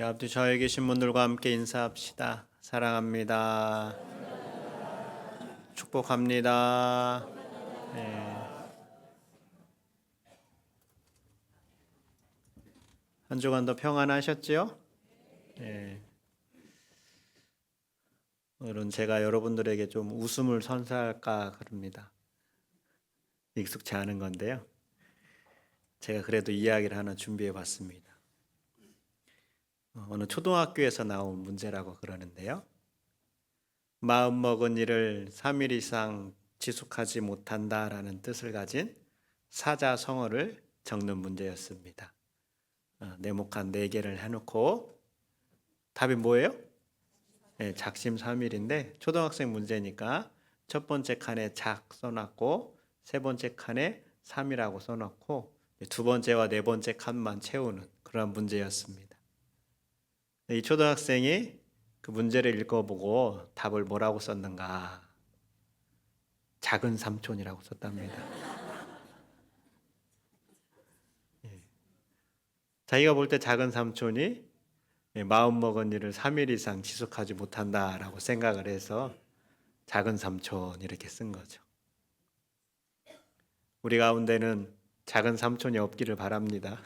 앞뒤 좌우에 계신 분들과 함께 인사합시다. 사랑합니다. 축복합니다. 네. 한 주간도 평안하셨지요? 네. 오늘은 제가 여러분들에게 좀 웃음을 선사할까 그럽니다. 익숙치 않은 건데요. 제가 그래도 이야기를 하나 준비해 봤습니다. 어느 초등학교에서 나온 문제라고 그러는데요. 마음먹은 일을 3일 이상 지속하지 못한다라는 뜻을 가진 사자성어를 적는 문제였습니다. 네모칸 4개를 해놓고 답이 뭐예요? 네, 작심삼일인데 초등학생 문제니까 첫 번째 칸에 작 써놨고 세 번째 칸에 3이라고 써놨고 두 번째와 네 번째 칸만 채우는 그런 문제였습니다. 이 초등학생이 그 문제를 읽어보고 답을 뭐라고 썼는가? 작은 삼촌이라고 썼답니다. 자기가 볼 때 작은 삼촌이 마음먹은 일을 3일 이상 지속하지 못한다라고 생각을 해서 작은 삼촌 이렇게 쓴 거죠. 우리 가운데는 작은 삼촌이 없기를 바랍니다.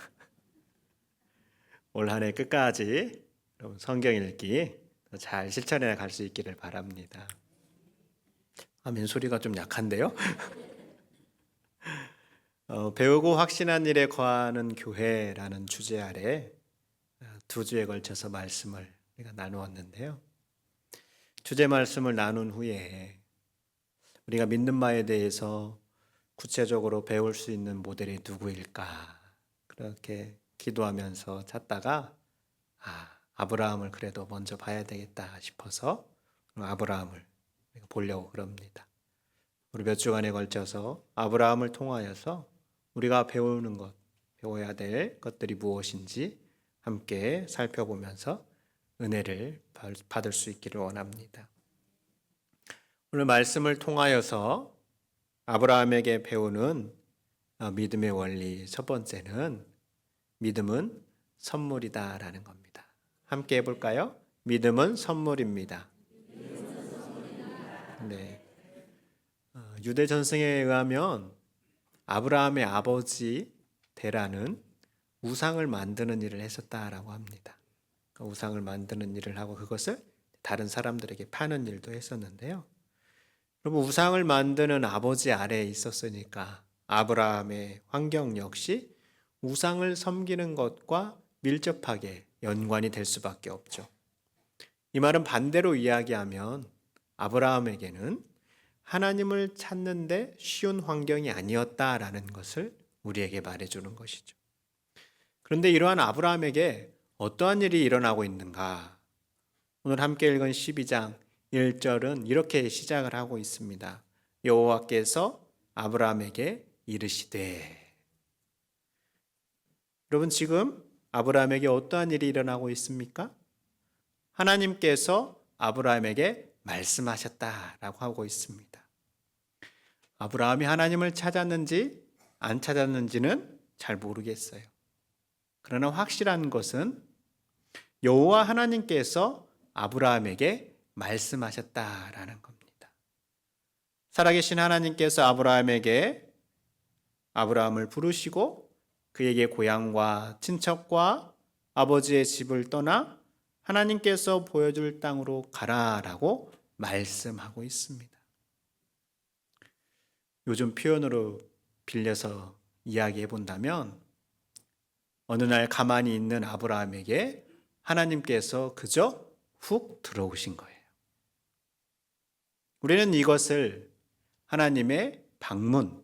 올 한 해 끝까지 여러분 성경 읽기 잘 실천해 갈 수 있기를 바랍니다. 아멘 소리가 좀 약한데요? 배우고 확신한 일에 거하는 교회라는 주제 아래 2주에 걸쳐서 말씀을 우리가 나누었는데요. 주제 말씀을 나눈 후에 우리가 믿는 바에 대해서 구체적으로 배울 수 있는 모델이 누구일까 그렇게 기도하면서 찾다가 아브라함을 그래도 먼저 봐야 되겠다 싶어서 아브라함을 보려고 그럽니다. 우리 몇 주간에 걸쳐서 아브라함을 통하여서 우리가 배워야 될 것들이 무엇인지 함께 살펴보면서 은혜를 받을 수 있기를 원합니다. 오늘 말씀을 통하여서 아브라함에게 배우는 믿음의 원리 첫 번째는 믿음은 선물이다라는 겁니다. 함께 해볼까요? 믿음은 선물입니다. 네. 유대 전승에 의하면 아브라함의 아버지 데라는 우상을 만드는 일을 했었다라고 합니다. 그 우상을 만드는 일을 하고 그것을 다른 사람들에게 파는 일도 했었는데요. 그러면 우상을 만드는 아버지 아래에 있었으니까 아브라함의 환경 역시 우상을 섬기는 것과 밀접하게 연관이 될 수밖에 없죠. 이 말은 반대로 이야기하면 아브라함에게는 하나님을 찾는데 쉬운 환경이 아니었다라는 것을 우리에게 말해주는 것이죠. 그런데 이러한 아브라함에게 어떠한 일이 일어나고 있는가? 오늘 함께 읽은 12장 1절은 이렇게 시작을 하고 있습니다. 여호와께서 아브라함에게 이르시되. 여러분 지금 아브라함에게 어떠한 일이 일어나고 있습니까? 하나님께서 아브라함에게 말씀하셨다라고 하고 있습니다. 아브라함이 하나님을 찾았는지 안 찾았는지는 잘 모르겠어요. 그러나 확실한 것은 여호와 하나님께서 아브라함에게 말씀하셨다라는 겁니다. 살아계신 하나님께서 아브라함을 부르시고 그에게 고향과 친척과 아버지의 집을 떠나 하나님께서 보여줄 땅으로 가라라고 말씀하고 있습니다. 요즘 표현으로 빌려서 이야기해 본다면 어느 날 가만히 있는 아브라함에게 하나님께서 그저 훅 들어오신 거예요. 우리는 이것을 하나님의 방문,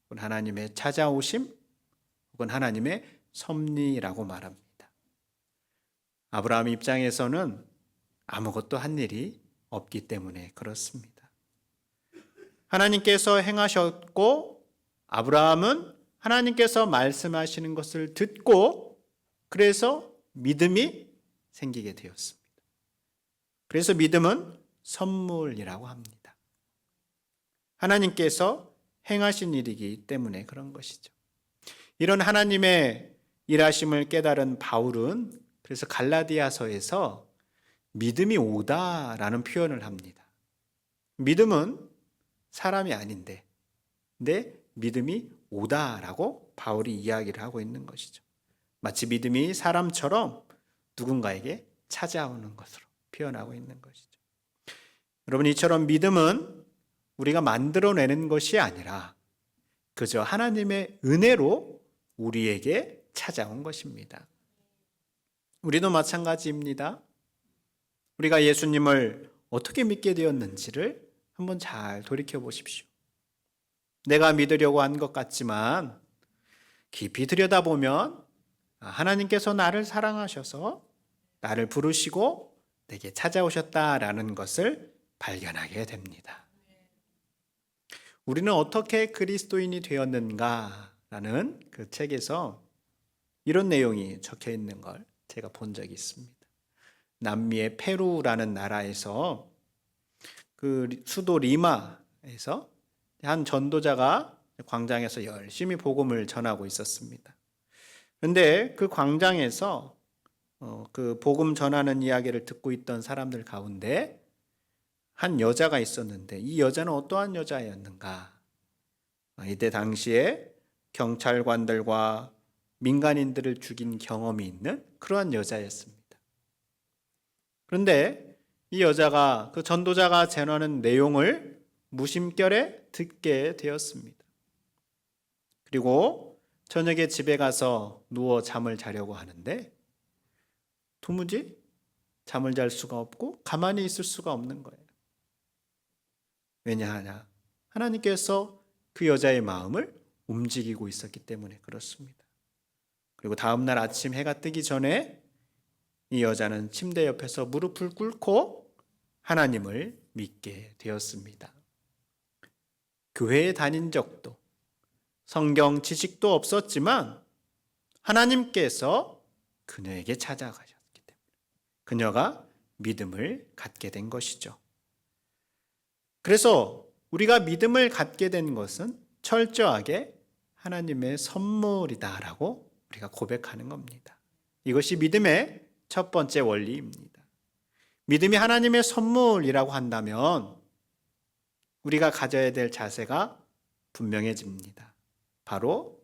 혹은 하나님의 찾아오심, 혹은 하나님의 섭리라고 말합니다. 아브라함 입장에서는 아무것도 한 일이 없기 때문에 그렇습니다. 하나님께서 행하셨고 아브라함은 하나님께서 말씀하시는 것을 듣고 그래서 믿음이 생기게 되었습니다. 그래서 믿음은 선물이라고 합니다. 하나님께서 행하신 일이기 때문에 그런 것이죠. 이런 하나님의 일하심을 깨달은 바울은 그래서 갈라디아서에서 믿음이 오다라는 표현을 합니다. 믿음은 사람이 아닌데, 근데 믿음이 오다라고 바울이 이야기를 하고 있는 것이죠. 마치 믿음이 사람처럼 누군가에게 찾아오는 것으로 표현하고 있는 것이죠. 여러분, 이처럼 믿음은 우리가 만들어내는 것이 아니라 그저 하나님의 은혜로 우리에게 찾아온 것입니다. 우리도 마찬가지입니다. 우리가 예수님을 어떻게 믿게 되었는지를 한번 잘 돌이켜 보십시오. 내가 믿으려고 한 것 같지만 깊이 들여다보면 하나님께서 나를 사랑하셔서 나를 부르시고 내게 찾아오셨다라는 것을 발견하게 됩니다. 우리는 어떻게 그리스도인이 되었는가라는 그 책에서 이런 내용이 적혀 있는 걸 제가 본 적이 있습니다. 남미의 페루라는 나라에서 그 수도 리마에서 한 전도자가 광장에서 열심히 복음을 전하고 있었습니다. 그런데 그 광장에서 그 복음 전하는 이야기를 듣고 있던 사람들 가운데 한 여자가 있었는데 이 여자는 어떠한 여자였는가? 이때 당시에 경찰관들과 민간인들을 죽인 경험이 있는 그러한 여자였습니다. 그런데 이 여자가 그 전도자가 전하는 내용을 무심결에 듣게 되었습니다. 그리고 저녁에 집에 가서 누워 잠을 자려고 하는데 도무지 잠을 잘 수가 없고 가만히 있을 수가 없는 거예요. 왜냐하냐? 하나님께서 그 여자의 마음을 움직이고 있었기 때문에 그렇습니다. 그리고 다음 날 아침 해가 뜨기 전에 이 여자는 침대 옆에서 무릎을 꿇고 하나님을 믿게 되었습니다. 교회에 다닌 적도 성경 지식도 없었지만 하나님께서 그녀에게 찾아가셨기 때문에 그녀가 믿음을 갖게 된 것이죠. 그래서 우리가 믿음을 갖게 된 것은 철저하게 하나님의 선물이다라고 우리가 고백하는 겁니다. 이것이 믿음의 첫 번째 원리입니다. 믿음이 하나님의 선물이라고 한다면 우리가 가져야 될 자세가 분명해집니다. 바로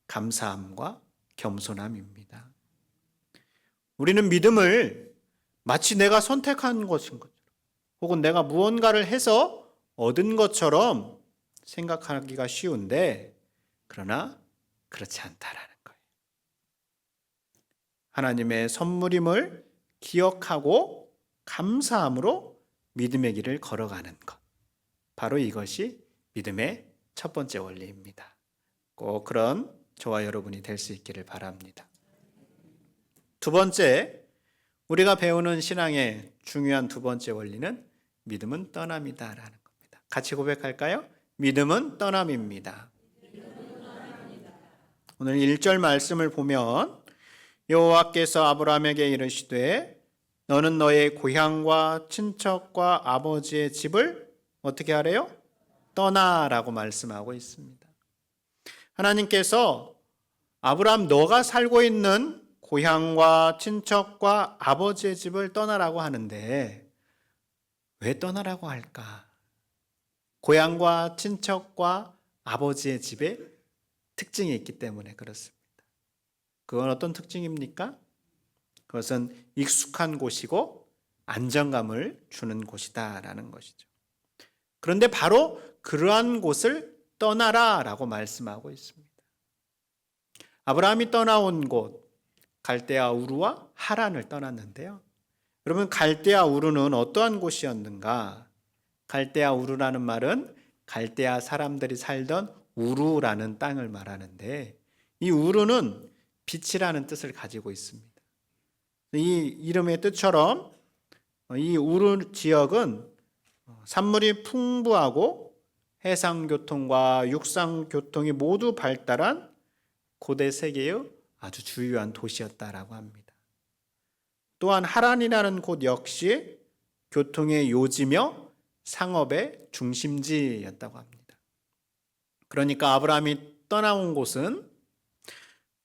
감사함과 겸손함입니다. 우리는 믿음을 마치 내가 선택한 것인 것처럼 혹은 내가 무언가를 해서 얻은 것처럼 생각하기가 쉬운데 그러나 그렇지 않다라는 거예요. 하나님의 선물임을 기억하고 감사함으로 믿음의 길을 걸어가는 것. 바로 이것이 믿음의 첫 번째 원리입니다. 꼭 그런 저와 여러분이 될 수 있기를 바랍니다. 두 번째, 우리가 배우는 신앙의 중요한 두 번째 원리는 믿음은 떠남이다라는 겁니다. 같이 고백할까요? 믿음은 떠남입니다. 오늘 1절 말씀을 보면 여호와께서 아브라함에게 이르시되 너는 너의 고향과 친척과 아버지의 집을 어떻게 하래요? 떠나라고 말씀하고 있습니다. 하나님께서 아브라함 너가 살고 있는 고향과 친척과 아버지의 집을 떠나라고 하는데 왜 떠나라고 할까? 고향과 친척과 아버지의 집에 특징이 있기 때문에 그렇습니다. 그건 어떤 특징입니까? 그것은 익숙한 곳이고 안정감을 주는 곳이다라는 것이죠. 그런데 바로 그러한 곳을 떠나라라고 말씀하고 있습니다. 아브라함이 떠나온 곳 갈대아 우르와 하란을 떠났는데요. 여러분, 갈대아 우르는 어떠한 곳이었는가? 갈대아 우르라는 말은 갈대아 사람들이 살던 우르라는 땅을 말하는데 이 우르는 빛이라는 뜻을 가지고 있습니다. 이 이름의 뜻처럼 이 우르 지역은 산물이 풍부하고 해상교통과 육상교통이 모두 발달한 고대 세계의 아주 주요한 도시였다라고 합니다. 또한 하란이라는 곳 역시 교통의 요지며 상업의 중심지였다고 합니다. 그러니까 아브라함이 떠나온 곳은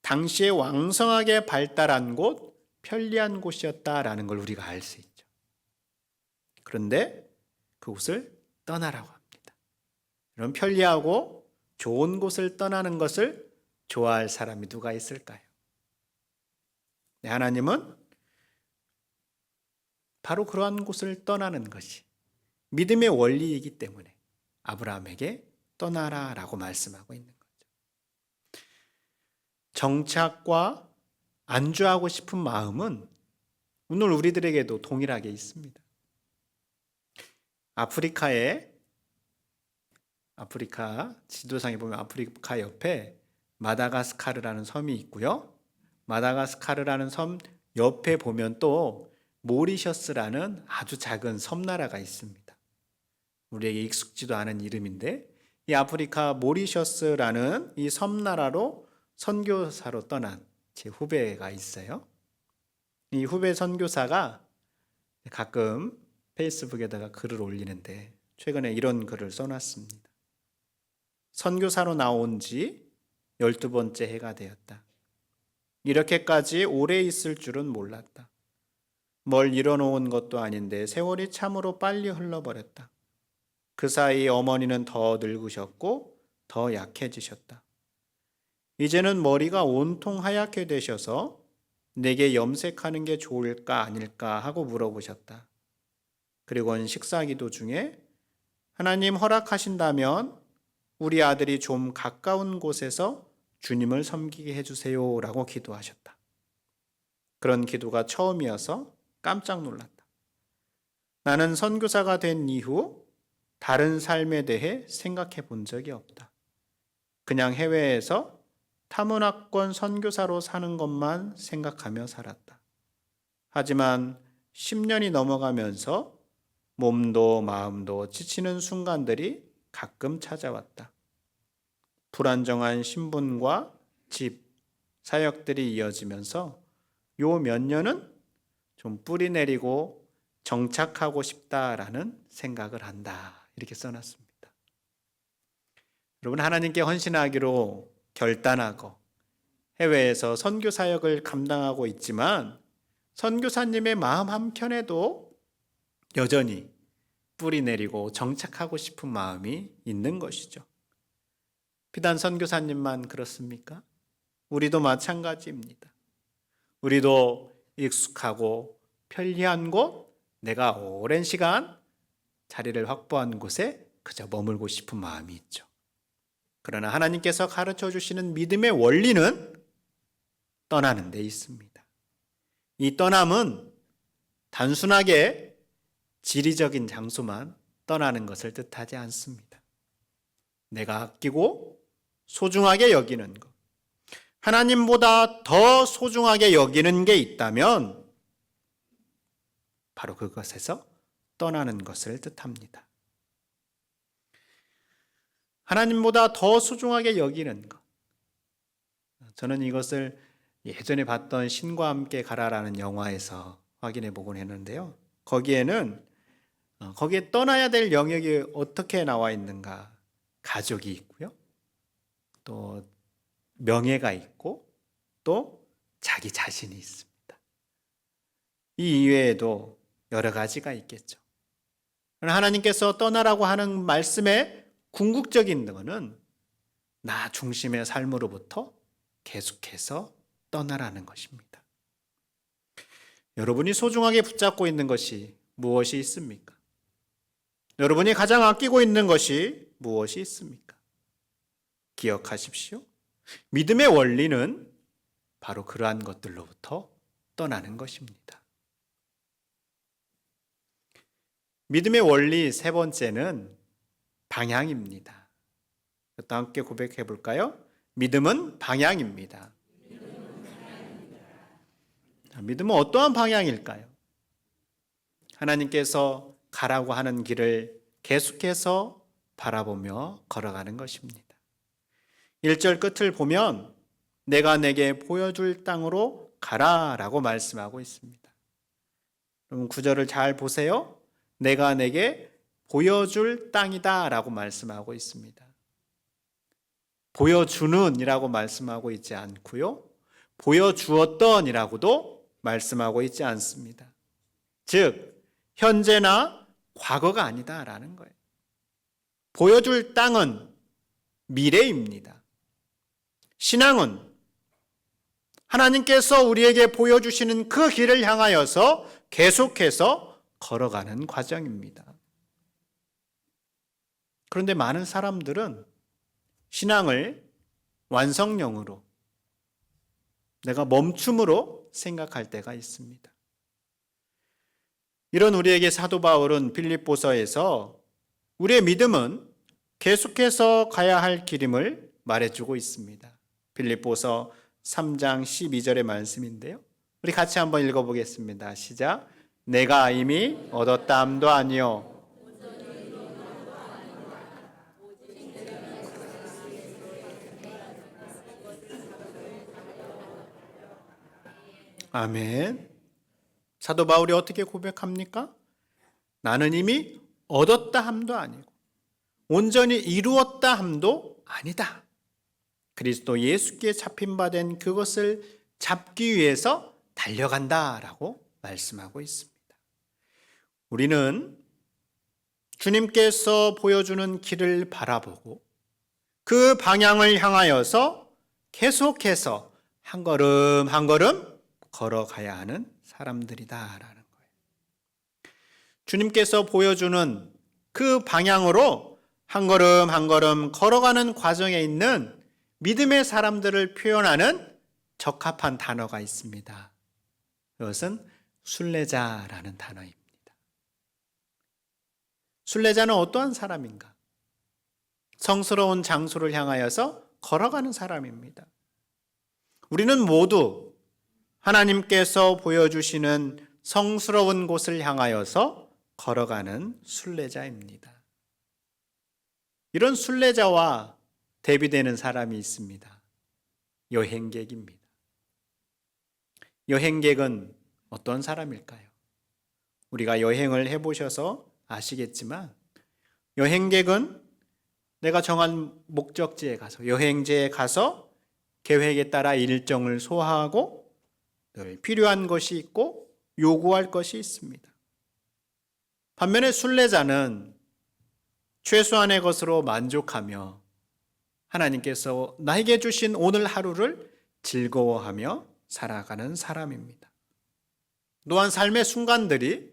당시에 왕성하게 발달한 곳 편리한 곳이었다라는 걸 우리가 알 수 있죠. 그런데 그곳을 떠나라고 합니다. 이런 편리하고 좋은 곳을 떠나는 것을 좋아할 사람이 누가 있을까요? 네, 하나님은 바로 그러한 곳을 떠나는 것이 믿음의 원리이기 때문에 아브라함에게 떠나라라고 말씀하고 있는 거죠. 정착과 안주하고 싶은 마음은 오늘 우리들에게도 동일하게 있습니다. 아프리카 지도상에 보면 아프리카 옆에 마다가스카르라는 섬이 있고요. 마다가스카르라는 섬 옆에 보면 또 모리셔스라는 아주 작은 섬나라가 있습니다. 우리에게 익숙지도 않은 이름인데 이 아프리카 모리셔스라는 이 섬나라로 선교사로 떠난 제 후배가 있어요. 이 후배 선교사가 가끔 페이스북에다가 글을 올리는데 최근에 이런 글을 써놨습니다. 선교사로 나온 지 12번째 해가 되었다. 이렇게까지 오래 있을 줄은 몰랐다. 뭘 이뤄놓은 것도 아닌데 세월이 참으로 빨리 흘러버렸다. 그 사이 어머니는 더 늙으셨고 더 약해지셨다. 이제는 머리가 온통 하얗게 되셔서 내게 염색하는 게 좋을까 아닐까 하고 물어보셨다. 그리고는 식사기도 중에 하나님 허락하신다면 우리 아들이 좀 가까운 곳에서 주님을 섬기게 해주세요 라고 기도하셨다. 그런 기도가 처음이어서 깜짝 놀랐다. 나는 선교사가 된 이후 다른 삶에 대해 생각해 본 적이 없다. 그냥 해외에서 타문화권 선교사로 사는 것만 생각하며 살았다. 하지만 10년이 넘어가면서 몸도 마음도 지치는 순간들이 가끔 찾아왔다. 불안정한 신분과 집, 사역들이 이어지면서 요 몇 년은 좀 뿌리 내리고 정착하고 싶다라는 생각을 한다. 이렇게 써놨습니다. 여러분, 하나님께 헌신하기로 결단하고 해외에서 선교 사역을 감당하고 있지만 선교사님의 마음 한켠에도 여전히 뿌리 내리고 정착하고 싶은 마음이 있는 것이죠. 비단 선교사님만 그렇습니까? 우리도 마찬가지입니다. 우리도 익숙하고 편리한 곳, 내가 오랜 시간 자리를 확보한 곳에 그저 머물고 싶은 마음이 있죠. 그러나 하나님께서 가르쳐 주시는 믿음의 원리는 떠나는 데 있습니다. 이 떠남은 단순하게 지리적인 장소만 떠나는 것을 뜻하지 않습니다. 내가 아끼고 소중하게 여기는 것, 하나님보다 더 소중하게 여기는 게 있다면 바로 그것에서 떠나는 것을 뜻합니다. 하나님보다 더 소중하게 여기는 것. 저는 이것을 예전에 봤던 신과 함께 가라라는 영화에서 확인해 보곤 했는데요. 거기에 떠나야 될 영역이 어떻게 나와 있는가. 가족이 있고요. 또 명예가 있고 또 자기 자신이 있습니다. 이 이외에도 여러 가지가 있겠죠. 하나님께서 떠나라고 하는 말씀의 궁극적인 것은 나 중심의 삶으로부터 계속해서 떠나라는 것입니다. 여러분이 소중하게 붙잡고 있는 것이 무엇이 있습니까? 여러분이 가장 아끼고 있는 것이 무엇이 있습니까? 기억하십시오. 믿음의 원리는 바로 그러한 것들로부터 떠나는 것입니다. 믿음의 원리 세 번째는 방향입니다. 또 함께 고백해 볼까요? 믿음은 방향입니다. 믿음은 어떠한 방향일까요? 하나님께서 가라고 하는 길을 계속해서 바라보며 걸어가는 것입니다. 1절 끝을 보면 내가 내게 보여줄 땅으로 가라라고 말씀하고 있습니다. 여러분 9절을 잘 보세요. 내가 내게 보여줄 땅이다 라고 말씀하고 있습니다. 보여주는 이라고 말씀하고 있지 않고요. 보여주었던 이라고도 말씀하고 있지 않습니다. 즉, 현재나 과거가 아니다라는 거예요. 보여줄 땅은 미래입니다. 신앙은 하나님께서 우리에게 보여주시는 그 길을 향하여서 계속해서 걸어가는 과정입니다. 그런데 많은 사람들은 신앙을 완성형으로, 내가 멈춤으로 생각할 때가 있습니다. 이런 우리에게 사도 바울은 빌립보서에서 우리의 믿음은 계속해서 가야 할 길임을 말해주고 있습니다. 빌립보서 3장 12절의 말씀인데요. 우리 같이 한번 읽어보겠습니다. 시작. 내가 이미 얻었다 함도 아니요 아멘. 사도 바울이 어떻게 고백합니까? 나는 이미 얻었다 함도 아니고 온전히 이루었다 함도 아니다. 그리스도 예수께 잡힌 바 된 그것을 잡기 위해서 달려간다라고 말씀하고 있습니다. 우리는 주님께서 보여주는 길을 바라보고 그 방향을 향하여서 계속해서 한 걸음 한 걸음 걸어가야 하는 사람들이다라는 거예요. 주님께서 보여주는 그 방향으로 한 걸음 한 걸음 걸어가는 과정에 있는 믿음의 사람들을 표현하는 적합한 단어가 있습니다. 그것은 순례자라는 단어입니다. 순례자는 어떠한 사람인가? 성스러운 장소를 향하여서 걸어가는 사람입니다. 우리는 모두 하나님께서 보여주시는 성스러운 곳을 향하여서 걸어가는 순례자입니다. 이런 순례자와 대비되는 사람이 있습니다. 여행객입니다. 여행객은 어떤 사람일까요? 우리가 여행을 해보셔서 아시겠지만 여행객은 내가 정한 목적지에 가서, 여행지에 가서 계획에 따라 일정을 소화하고 늘 필요한 것이 있고 요구할 것이 있습니다. 반면에 순례자는 최소한의 것으로 만족하며 하나님께서 나에게 주신 오늘 하루를 즐거워하며 살아가는 사람입니다. 또한 삶의 순간들이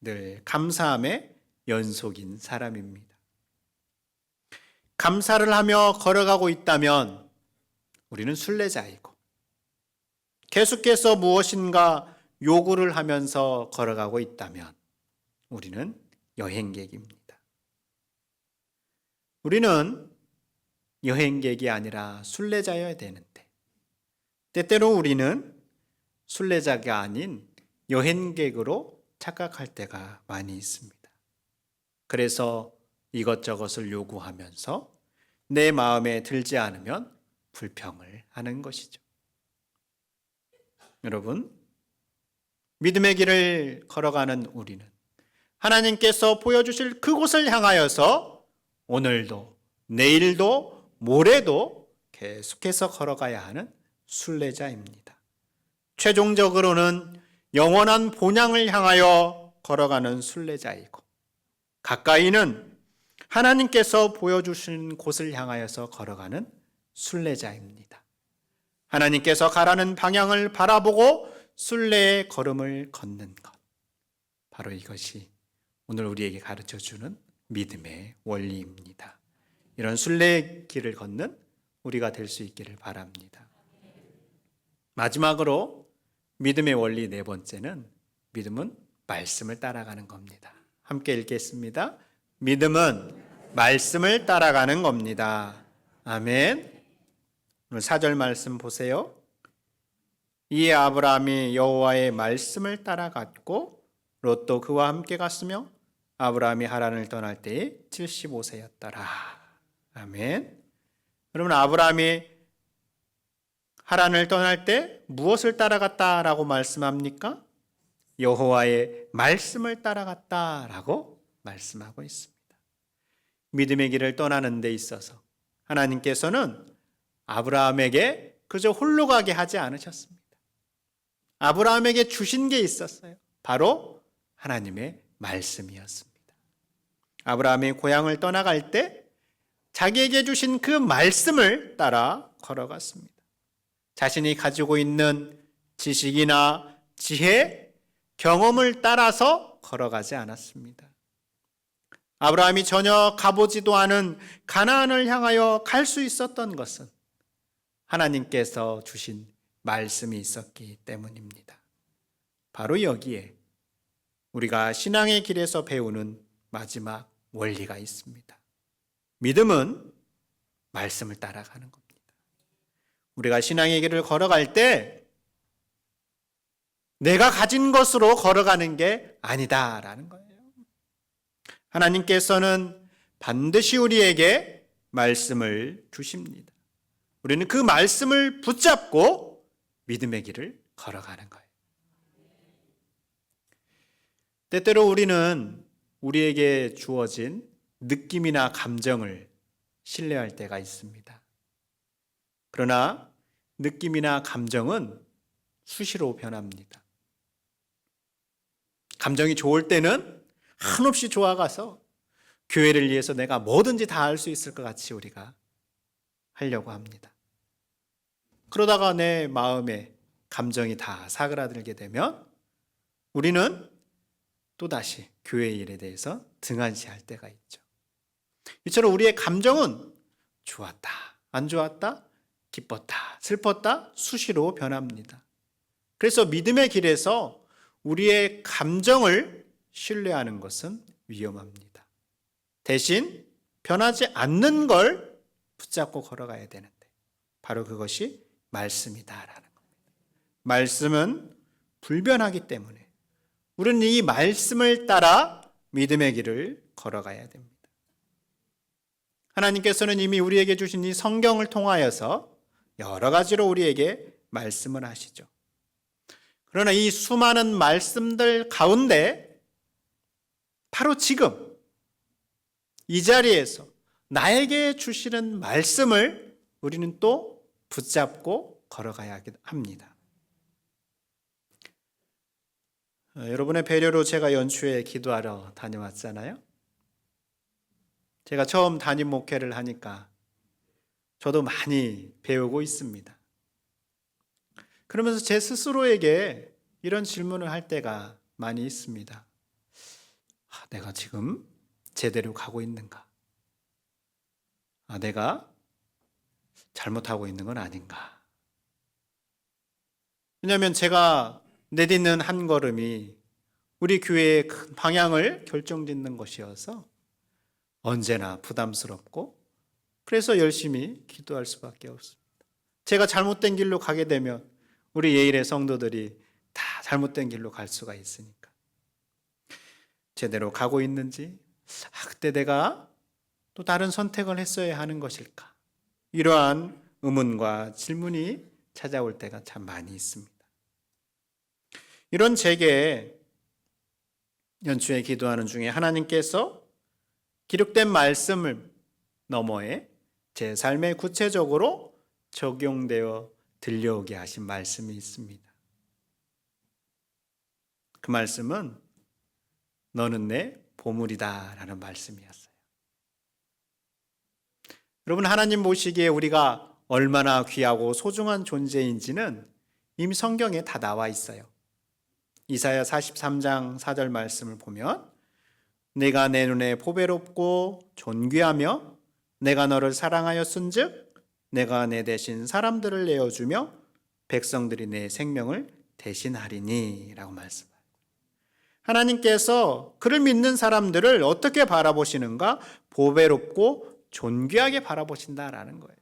늘 감사함의 연속인 사람입니다. 감사를 하며 걸어가고 있다면 우리는 순례자이고, 계속해서 무엇인가 요구를 하면서 걸어가고 있다면 우리는 여행객입니다. 우리는 여행객이 아니라 순례자여야 되는데 때때로 우리는 순례자가 아닌 여행객으로 착각할 때가 많이 있습니다. 그래서 이것저것을 요구하면서 내 마음에 들지 않으면 불평을 하는 것이죠. 여러분, 믿음의 길을 걸어가는 우리는 하나님께서 보여주실 그곳을 향하여서 오늘도 내일도 모레도 계속해서 걸어가야 하는 순례자입니다. 최종적으로는 영원한 본향을 향하여 걸어가는 순례자이고, 가까이는 하나님께서 보여주신 곳을 향하여서 걸어가는 순례자입니다. 하나님께서 가라는 방향을 바라보고 순례의 걸음을 걷는 것, 바로 이것이 오늘 우리에게 가르쳐주는 믿음의 원리입니다. 이런 순례의 길을 걷는 우리가 될 수 있기를 바랍니다. 마지막으로 믿음의 원리 네 번째는 믿음은 말씀을 따라가는 겁니다. 함께 읽겠습니다. 믿음은 말씀을 따라가는 겁니다. 아멘. 오늘 4절 말씀 보세요. 이에 아브라함이 여호와의 말씀을 따라갔고 롯도 그와 함께 갔으며 아브라함이 하란을 떠날 때에 75세였더라. 아멘. 여러분, 아브라함이 하란을 떠날 때 무엇을 따라갔다라고 말씀합니까? 여호와의 말씀을 따라갔다라고 말씀하고 있습니다. 믿음의 길을 떠나는 데 있어서 하나님께서는 아브라함에게 그저 홀로 가게 하지 않으셨습니다. 아브라함에게 주신 게 있었어요. 바로 하나님의 말씀이었습니다. 아브라함이 고향을 떠나갈 때 자기에게 주신 그 말씀을 따라 걸어갔습니다. 자신이 가지고 있는 지식이나 지혜, 경험을 따라서 걸어가지 않았습니다. 아브라함이 전혀 가보지도 않은 가나안을 향하여 갈 수 있었던 것은 하나님께서 주신 말씀이 있었기 때문입니다. 바로 여기에 우리가 신앙의 길에서 배우는 마지막 원리가 있습니다. 믿음은 말씀을 따라가는 겁니다. 우리가 신앙의 길을 걸어갈 때 내가 가진 것으로 걸어가는 게 아니다라는 거예요. 하나님께서는 반드시 우리에게 말씀을 주십니다. 우리는 그 말씀을 붙잡고 믿음의 길을 걸어가는 거예요. 때때로 우리는 우리에게 주어진 느낌이나 감정을 신뢰할 때가 있습니다. 그러나 느낌이나 감정은 수시로 변합니다. 감정이 좋을 때는 한없이 좋아가서 교회를 위해서 내가 뭐든지 다 할 수 있을 것 같이 우리가 하려고 합니다. 그러다가 내 마음에 감정이 다 사그라들게 되면 우리는 또다시 교회 일에 대해서 등한시할 때가 있죠. 이처럼 우리의 감정은 좋았다, 안 좋았다, 기뻤다, 슬펐다 수시로 변합니다. 그래서 믿음의 길에서 우리의 감정을 신뢰하는 것은 위험합니다. 대신 변하지 않는 걸 붙잡고 걸어가야 되는데 바로 그것이 말씀이다라는 겁니다. 말씀은 불변하기 때문에 우리는 이 말씀을 따라 믿음의 길을 걸어가야 됩니다. 하나님께서는 이미 우리에게 주신 이 성경을 통하여서 여러 가지로 우리에게 말씀을 하시죠. 그러나 이 수많은 말씀들 가운데 바로 지금 이 자리에서 나에게 주시는 말씀을 우리는 또 붙잡고 걸어가야 합니다. 여러분의 배려로 제가 연초에 기도하러 다녀왔잖아요. 제가 처음 담임 목회를 하니까 저도 많이 배우고 있습니다. 그러면서 제 스스로에게 이런 질문을 할 때가 많이 있습니다. 내가 지금 제대로 가고 있는가? 내가 잘못하고 있는 건 아닌가? 왜냐하면 제가 내딛는 한 걸음이 우리 교회의 큰 방향을 결정짓는 것이어서 언제나 부담스럽고 그래서 열심히 기도할 수밖에 없습니다. 제가 잘못된 길로 가게 되면 우리 예일의 성도들이 다 잘못된 길로 갈 수가 있으니까 제대로 가고 있는지 그때 내가 또 다른 선택을 했어야 하는 것일까? 이러한 의문과 질문이 찾아올 때가 참 많이 있습니다. 이런 제게 연초에 기도하는 중에 하나님께서 기록된 말씀을 너머에 제 삶에 구체적으로 적용되어 들려오게 하신 말씀이 있습니다. 그 말씀은 너는 내 보물이다 라는 말씀이었어요. 여러분, 하나님 보시기에 우리가 얼마나 귀하고 소중한 존재인지는 이미 성경에 다 나와 있어요. 이사야 43장 4절 말씀을 보면 내가 내 눈에 보배롭고 존귀하며 내가 너를 사랑하였은즉 내가 내 대신 사람들을 내어주며 백성들이 내 생명을 대신하리니 라고 말씀합니다. 하나님께서 그를 믿는 사람들을 어떻게 바라보시는가? 보배롭고 존귀하게 바라보신다라는 거예요.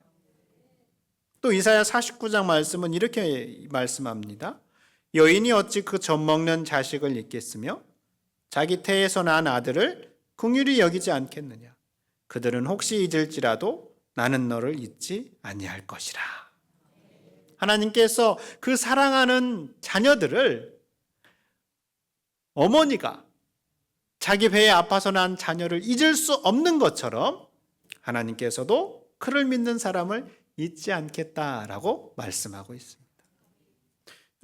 또 이사야 49장 말씀은 이렇게 말씀합니다. 여인이 어찌 그 젖먹는 자식을 잊겠으며 자기 태에서 난 아들을 긍휼히 여기지 않겠느냐. 그들은 혹시 잊을지라도 나는 너를 잊지 아니할 것이라. 하나님께서 그 사랑하는 자녀들을 어머니가 자기 배에 아파서 난 자녀를 잊을 수 없는 것처럼 하나님께서도 그를 믿는 사람을 잊지 않겠다라고 말씀하고 있습니다.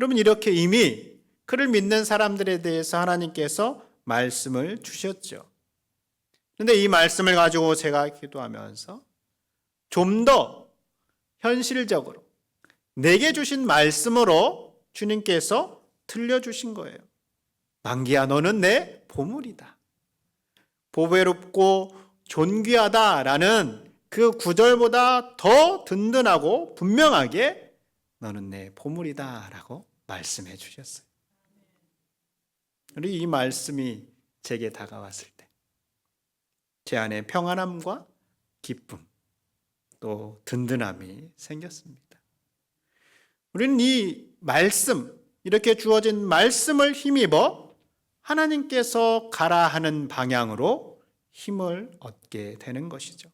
여러분, 이렇게 이미 그를 믿는 사람들에 대해서 하나님께서 말씀을 주셨죠. 그런데 이 말씀을 가지고 제가 기도하면서 좀 더 현실적으로 내게 주신 말씀으로 주님께서 들려주신 거예요. 만기야, 너는 내 보물이다. 보배롭고 존귀하다라는 그 구절보다 더 든든하고 분명하게 너는 내 보물이다라고 말씀해 주셨어요. 우리 이 말씀이 제게 다가왔을 때 제 안에 평안함과 기쁨, 또 든든함이 생겼습니다. 우리는 이 말씀, 이렇게 주어진 말씀을 힘입어 하나님께서 가라 하는 방향으로 힘을 얻게 되는 것이죠.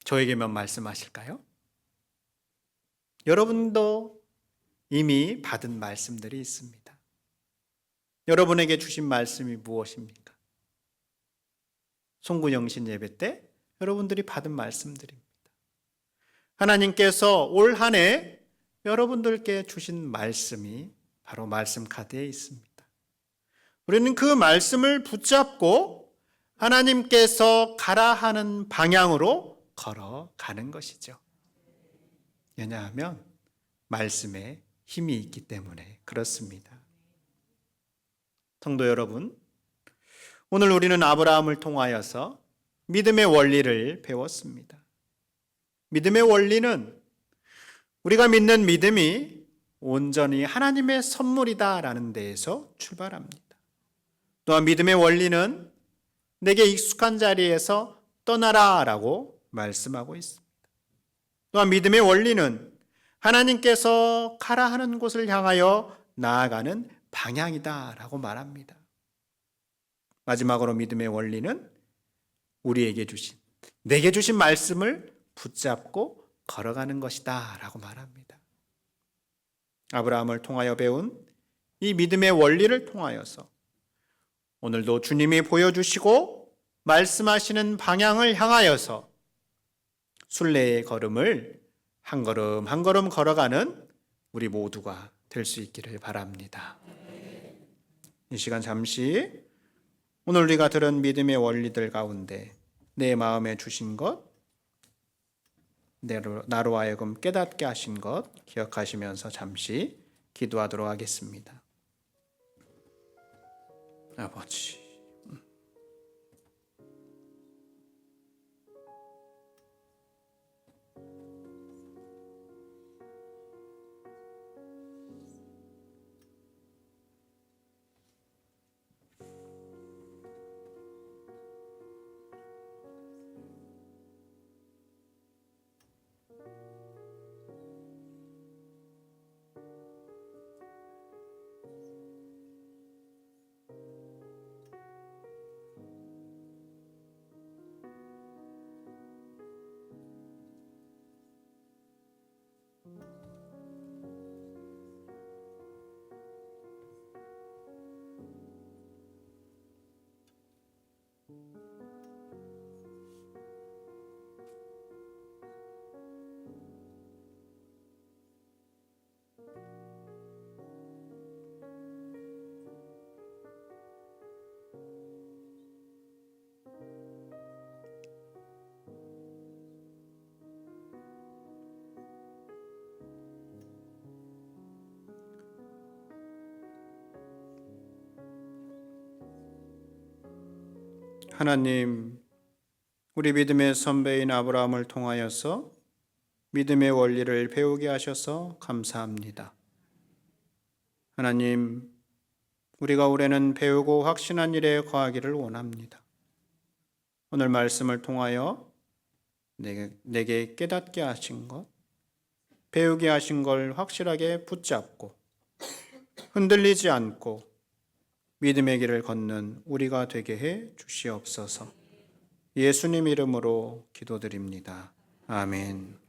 저에게만 말씀하실까요? 여러분도 이미 받은 말씀들이 있습니다. 여러분에게 주신 말씀이 무엇입니까? 송구영신 예배 때 여러분들이 받은 말씀들입니다. 하나님께서 올 한 해 여러분들께 주신 말씀이 바로 말씀 카드에 있습니다. 우리는 그 말씀을 붙잡고 하나님께서 가라 하는 방향으로 걸어가는 것이죠. 왜냐하면 말씀에 힘이 있기 때문에 그렇습니다. 성도 여러분, 오늘 우리는 아브라함을 통하여서 믿음의 원리를 배웠습니다. 믿음의 원리는 우리가 믿는 믿음이 온전히 하나님의 선물이다라는 데에서 출발합니다. 또한 믿음의 원리는 내게 익숙한 자리에서 떠나라라고 말씀하고 있습니다. 또한 믿음의 원리는 하나님께서 가라 하는 곳을 향하여 나아가는 방향이다라고 말합니다. 마지막으로 믿음의 원리는 우리에게 주신, 내게 주신 말씀을 붙잡고 걸어가는 것이다 라고 말합니다. 아브라함을 통하여 배운 이 믿음의 원리를 통하여서 오늘도 주님이 보여주시고 말씀하시는 방향을 향하여서 순례의 걸음을 한 걸음 한 걸음 걸어가는 우리 모두가 될 수 있기를 바랍니다. 이 시간 잠시 오늘 우리가 들은 믿음의 원리들 가운데 내 마음에 주신 것, 나로 하여금 깨닫게 하신 것 기억하시면서 잠시 기도하도록 하겠습니다. 아버지, 하나님, 우리 믿음의 선배인 아브라함을 통하여서 믿음의 원리를 배우게 하셔서 감사합니다. 하나님, 우리가 올해는 배우고 확신한 일에 거하기를 원합니다. 오늘 말씀을 통하여 내게 깨닫게 하신 것, 배우게 하신 걸 확실하게 붙잡고 흔들리지 않고 믿음의 길을 걷는 우리가 되게 해 주시옵소서. 예수님 이름으로 기도드립니다. 아멘.